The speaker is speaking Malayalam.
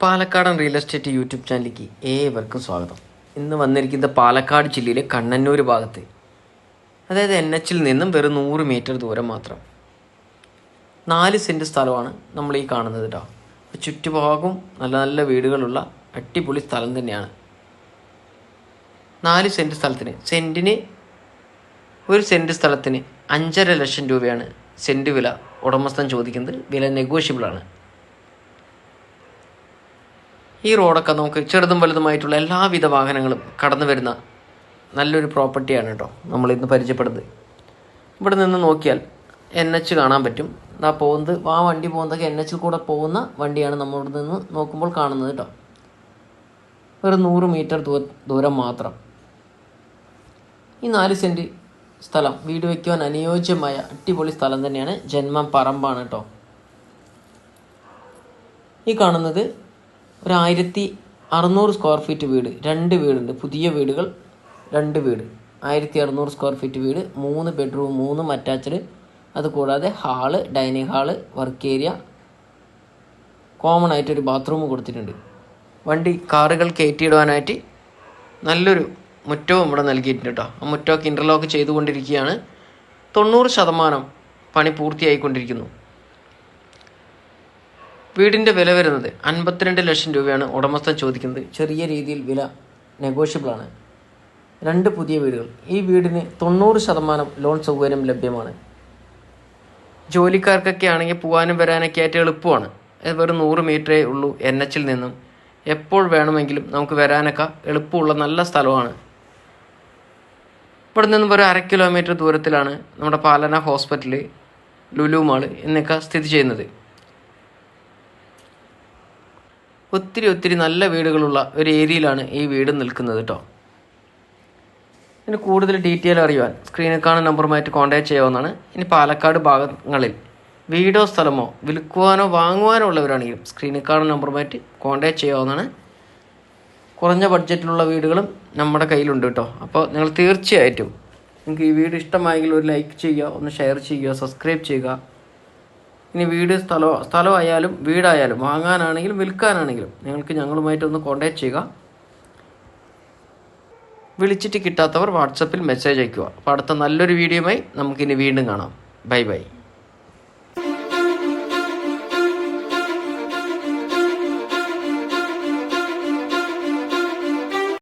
പാലക്കാടൻ റിയൽ എസ്റ്റേറ്റ് യൂട്യൂബ് ചാനലിലേക്ക് ഏവർക്കും സ്വാഗതം. ഇന്ന് വന്നിരിക്കുന്നത് പാലക്കാട് ജില്ലയിലെ കണ്ണന്നൂർ ഭാഗത്ത്, അതായത് NH നിന്നും വെറും 100 മീറ്റർ ദൂരം മാത്രം 4 സെൻറ്റ് സ്ഥലമാണ് നമ്മൾ ഈ കാണുന്നത് കേട്ടോ. ചുറ്റുഭാഗവും നല്ല നല്ല വീടുകളുള്ള അടിപൊളി സ്ഥലം തന്നെയാണ്. 4 സെൻറ്റ് സ്ഥലത്തിന് ഒരു സെൻറ്റ് സ്ഥലത്തിന് 5.5 ലക്ഷം രൂപയാണ് സെൻറ്റ് വില ഉടമസ്ഥൻ ചോദിക്കുന്നത്. വില നെഗോഷ്യബിളാണ്. ഈ റോഡൊക്കെ നമുക്ക് ചെറുതും വലുതുമായിട്ടുള്ള എല്ലാവിധ വാഹനങ്ങളും കടന്നു വരുന്ന നല്ലൊരു പ്രോപ്പർട്ടിയാണ് കേട്ടോ നമ്മളിന്ന് പരിചയപ്പെടുന്നത്. ഇവിടെ നിന്ന് നോക്കിയാൽ NH കാണാൻ പറ്റും. ആ വണ്ടി പോകുന്നതൊക്കെ NH കൂടെ പോകുന്ന വണ്ടിയാണ് നമ്മളിവിടെ നിന്ന് നോക്കുമ്പോൾ കാണുന്നത് കേട്ടോ. ഒരു 100 മീറ്റർ ദൂരം മാത്രം. ഈ 4 സെൻറ്റ് സ്ഥലം വീട് വയ്ക്കുവാൻ അനുയോജ്യമായ അടിപൊളി സ്ഥലം തന്നെയാണ്. ജന്മം പറമ്പാണ് കേട്ടോ. ഈ കാണുന്നത് ഒരു 1600 സ്ക്വയർ ഫീറ്റ് വീട്, 2 വീടുണ്ട്. പുതിയ വീടുകൾ 2 വീട്, 1600 സ്ക്വയർ ഫീറ്റ് വീട്, 3 ബെഡ്റൂം, 3 അറ്റാച്ച്ഡ്. അതുകൂടാതെ hall, dining hall, work area, common ആയിട്ടൊരു ബാത്റൂം കൊടുത്തിട്ടുണ്ട്. കാറുകൾ കയറ്റിയിടുവാനായിട്ട് നല്ലൊരു മുറ്റവും ഇവിടെ നൽകിയിട്ടുണ്ട് കേട്ടോ. ആ മുറ്റമൊക്കെ ഇൻ്റർലോക്ക് ചെയ്തുകൊണ്ടിരിക്കുകയാണ്. 90% പണി പൂർത്തിയായിക്കൊണ്ടിരിക്കുന്നു. വീടിൻ്റെ വില വരുന്നത് 52 ലക്ഷം രൂപയാണ് ഉടമസ്ഥൻ ചോദിക്കുന്നത്. ചെറിയ രീതിയിൽ വില നെഗോഷ്യബിളാണ്. 2 പുതിയ വീടുകൾ. ഈ വീടിന് 90% ലോൺ സൗകര്യം ലഭ്യമാണ്. ജോലിക്കാർക്കൊക്കെ ആണെങ്കിൽ പോകാനും വരാനൊക്കെ ആയിട്ട് എളുപ്പമാണ്. വെറും 100 മീറ്ററേ ഉള്ളൂ NH നിന്നും. എപ്പോൾ വേണമെങ്കിലും നമുക്ക് വരാനൊക്കെ എളുപ്പമുള്ള നല്ല സ്ഥലമാണ്. ഇവിടെ നിന്നും ഒരു 1/2 കിലോമീറ്റർ ദൂരത്തിലാണ് നമ്മുടെ പാലന ഹോസ്പിറ്റല്, ലുലു മാള് എന്നൊക്കെ സ്ഥിതി ചെയ്യുന്നത്. ഒത്തിരി നല്ല വീടുകളുള്ള ഒരു ഏരിയയിലാണ് ഈ വീട് നിൽക്കുന്നത് കേട്ടോ. ഇനി കൂടുതൽ ഡീറ്റെയിൽ അറിയുവാൻ സ്ക്രീനിൽ കാണുന്ന നമ്പറുമായിട്ട് കോൺടാക്ട് ചെയ്യാവുന്നതാണ്. ഇനി പാലക്കാട് ഭാഗങ്ങളിൽ വീടോ സ്ഥലമോ വിൽക്കുവാനോ വാങ്ങുവാനോ ഉള്ളവരാണെങ്കിലും സ്ക്രീനിൽ കാണുന്ന നമ്പറുമായിട്ട് കോൺടാക്ട് ചെയ്യാവുന്നതാണ്. കുറഞ്ഞ ബഡ്ജറ്റിലുള്ള വീടുകളും നമ്മുടെ കയ്യിലുണ്ട് കേട്ടോ. അപ്പോൾ നിങ്ങൾ തീർച്ചയായിട്ടും നിങ്ങൾക്ക് ഈ വീട് ഇഷ്ടമായെങ്കിൽ ഒരു ലൈക്ക് ചെയ്യുക, ഒന്ന് ഷെയർ ചെയ്യുക, സബ്സ്ക്രൈബ് ചെയ്യുക. ഇനി സ്ഥലമായാലും വീടായാലും വാങ്ങാനാണെങ്കിലും വിൽക്കാനാണെങ്കിലും നിങ്ങൾക്ക് ഞങ്ങളുമായിട്ടൊന്ന് കോൺടാക്ട് ചെയ്യുക. വിളിച്ചിട്ട് കിട്ടാത്തവർ വാട്സപ്പിൽ മെസ്സേജ് അയയ്ക്കുക. അപ്പോൾ അടുത്ത നല്ലൊരു വീഡിയോയുമായി നമുക്കിനി വീണ്ടും കാണാം. ബൈ.